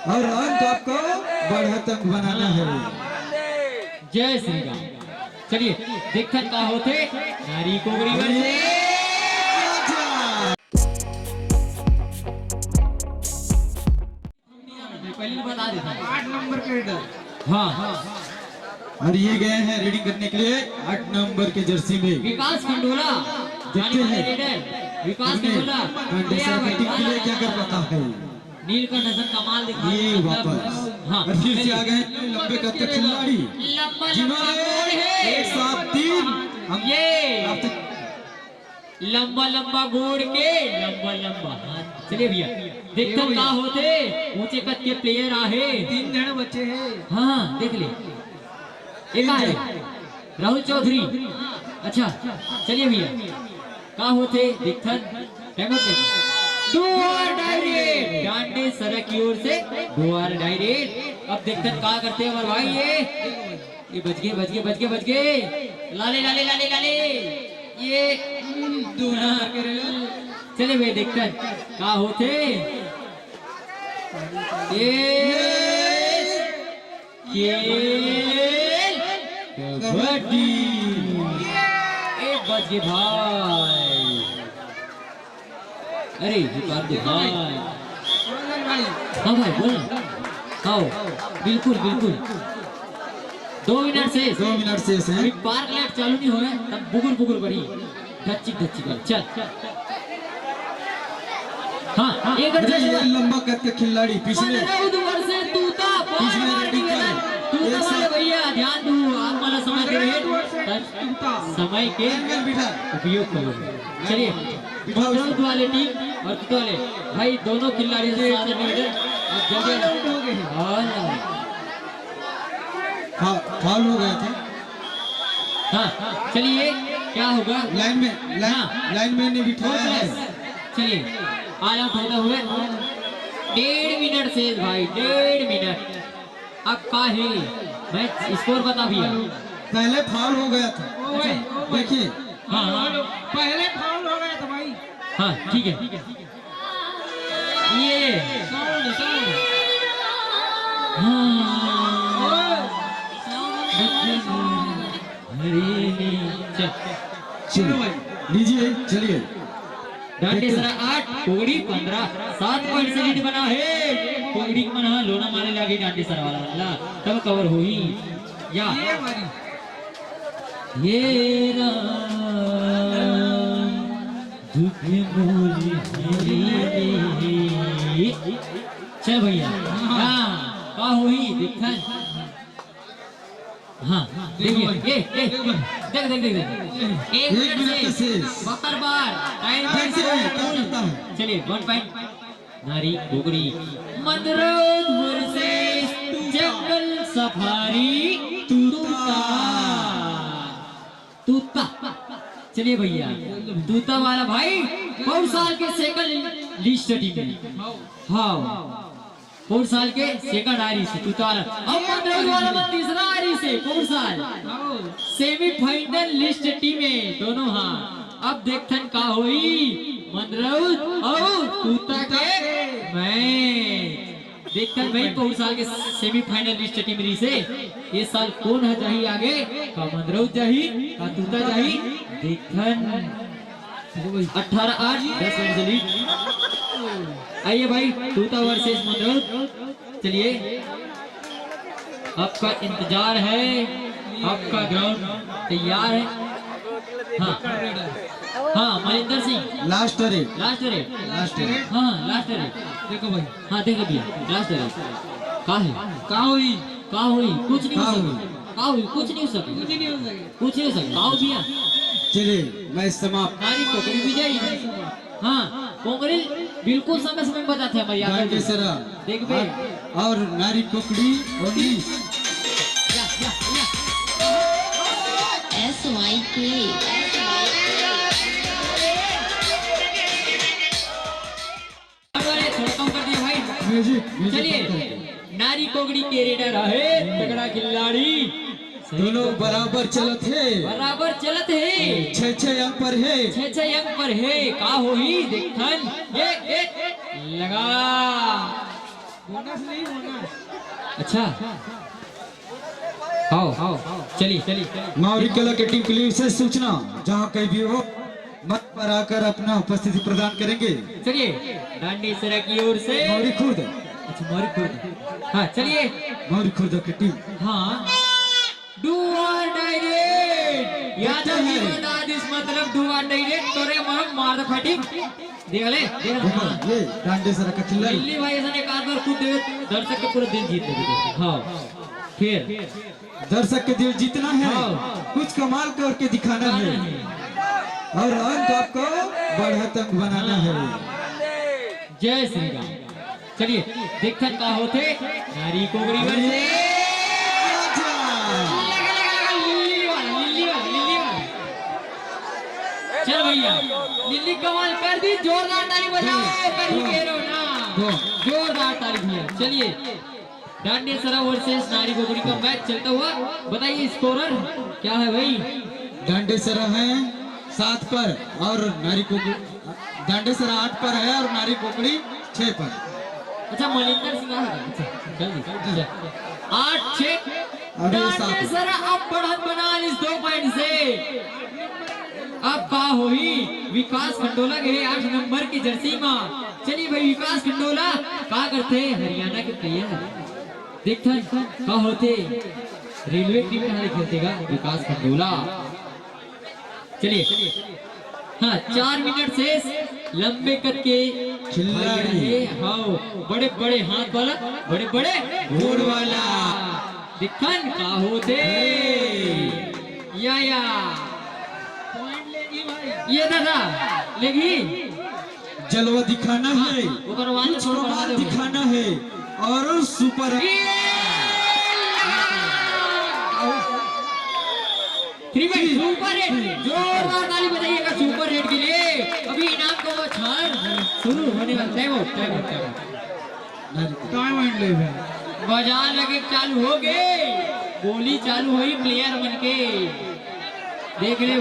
और अंक आपको बढ़त अंक बनाना है। जय श्री राम। चलिए देखन का होते नारी कोगरी वर्सेस पहले बता देता 8 नंबर के लीडर। हाँ और ये गए हैं रेडिंग करने के लिए 8 नंबर के जर्सी में। विकास खंडोला देखते हैं विकास खंडोला कंडेसर कटिंग के लिए क्या कर पाता है। नीलकंठ हसन कमाल दिखा ये वापस हाँ और फिर से आ गए लंबे कद के खिलाड़ी जिन्होंने एक साथ 3 हम ये लंबा लंबा गोड़ के लंबा चलिए भैया देखते का होते ऊंचे कद के प्लेयर आहे 3 जने बच्चे हैं। हाँ देख ले एक आए राहुल चौधरी। अच्छा चलिए भैया का होते देखथन टाइम डायरेक्ट डांडे सड़क की ओर से डायरेक्ट। अब देखथन का करते हैं हमारे भाई ये बच गए लाले लाले लाले लाले ये दूना चले भाई देखते का होते कबड्डी एक बच गए भाई। अरे भाई हाँ भाई बोल हाँ बिल्कुल 2 मिनट से 2 मिनट से अभी पार्क लाइट चालू नहीं हुआ तब बुगुर बड़ी धच्ची कर चल। हाँ एक ये लंबा कद के खिलाड़ी पिछले से तूता रेडिंग कर वाले भैया ध्यान दो आप वाला समय दे रहे समय के उपयोग करो। चलिए विरोध वाले टीम और तूता वाले भाई दोनों खिलाड़ियों से साथ मिलकर अब जल्दी फाउल हो गए थे। हाँ चलिए क्या होगा लाइन में नहीं बिठाया है। चलिए ऑल आउट होता हुए 1.5 मिनट से भाई 1.5 मिनट। अब का है मैं स्कोर बता भैया पहले फाउल हो गया था देखिए। हाँ पहले फाउल हो गया था भाई। हाँ ठीक है ये चलो लीजिए चलिए डांडे सरा 8 कोगड़ी 15 7 पॉइंट से लीड बना है। कोगड़ी मन लोना मारे लगी डांडे सरा वाला अल्लाह तब कवर हुई या ये दुख मोरी चल भैया हाँ का हुई देखा हाँ देखिए देख एक मिनट से बकर बार टाइम चलिए 1 पॉइंट नारी कोगड़ी मदरोद वर्सेस जंगल सफारी तूता। चलिए भैया तूता वाला भाई बहुत साल के सेकंड लिस्ट टीम में हाँ 4 साल के सेकंड आरी से तूता वाला अब मदरोद वाला तीसरा आरी से 4 साल सेमीफाइनल लिस्ट टीम में दोनों। हाँ अब देखथन का हुई मदरोद और तूता के मैच देखथन भाई 4 साल के सेमीफाइनल लिस्ट टीम रही से ये साल कौन है जाही आगे का मदरोद जाही का तूता जाही देखथन 18-8 10 रन से लीड। आइए भाई तूता वर्सेस मदरोद। चलिए आपका इंतजार है आपका ग्राउंड तैयार है। हाँ मनिंदर सिंह लास्ट रेट हाँ लास्ट रेट देखो भाई। हाँ देख लिया लास्ट रेट का हुई कुछ नहीं हो सके कुछ नहीं हो सके आओ भैया। चलिए मैं समाप्त। नारी कोकरी भी जाएगी। हाँ कोकरी बिल्कुल समय समय बताते हैं भैया देख बे और नारी कोकड़ी 19 SYK चलिए नारी कोगड़ी के रेडर है तगड़ा खिलाड़ी दोनों बराबर चलत है 6 अंक पर है 6 अंक पर है का होई देखथन ये लगा बोनस नहीं बोनस। अच्छा आओ आओ चलिए चलिए चलिए। मौरी कला की टीम के लिए विशेष सूचना, जहाँ कहीं भी हो मत पर आकर अपना उपस्थिति प्रदान करेंगे। चलिए डांडी सरा की ओर से। मौरी खुर्द, अच्छा मौरी खुर्द। हाँ चलिए। मौरी खुर्द की टीम। हाँ डू और डायरेक्ट याद है इस मतलब डू और डायरेक्ट तोरे मार दे फाटी देख ले देख। देखो ये डांडेसरा का खिलाड़ी दिल्ली भाई ऐसा एक आध बार खुद दे दर्शक के पूरा दिल जीत लेंगे। हाँ फिर दर्शक के दिल जीतना है, कुछ कमाल करके दिखाना है और अंक आपको बढ़त अंक बनाना है। जय श्री राम। चलिए देखते का होते नारी कोगरी वर्षे चल भैया लिल्ली कमाल कर दी, जोरदार ताली बजाओ कहीं केरो ना, जोरदार ताली भैया। चलिए डांडिया सरा वर्सेस नारी कोगरी का मैच चलता हुआ, बताइए स्कोरर क्या है भाई? डांडेसरा है 7 पर और नारी कोकड़ी, डांडेसरा 8 पर है और नारी कोकड़ी 6 पर। अच्छा मलिंदर सिंह है। अच्छा जल्दी 8-6 अभी 7 डांडेसरा अब बढ़त बना इस 2 पॉइंट से। अब का होई विकास खंडोला गए 8 नंबर की जर्सी में। चलिए भाई विकास खंडोला का करते हरियाणा के प्लेयर देखते का होते रेलवे टीम में खेलतेगा विकास खंडोला। चलिए हाँ 4 मिनट से लंबे कद के खिलाड़ी, हाँ बड़े बड़े हाथ वाला बड़े बड़े गोड़ वाला दिखन का होते या पॉइंट लेगी भाई। ये दादा लेगी जलवा दिखाना है, ओकर वाला कुछ छोड़ बढ़ा कमाल दे। दिखाना है और सुपर 3 मिनट सुपर हिट, जोरदार ताली बजाइएगा सुपर हिट के लिए। अभी इनाम का वो क्षण शुरू होने वाला। Time out time out time and ले भाई। बाजार लगे चालू हो गए, गोली चालू हुई प्लेयर बन के देख ले।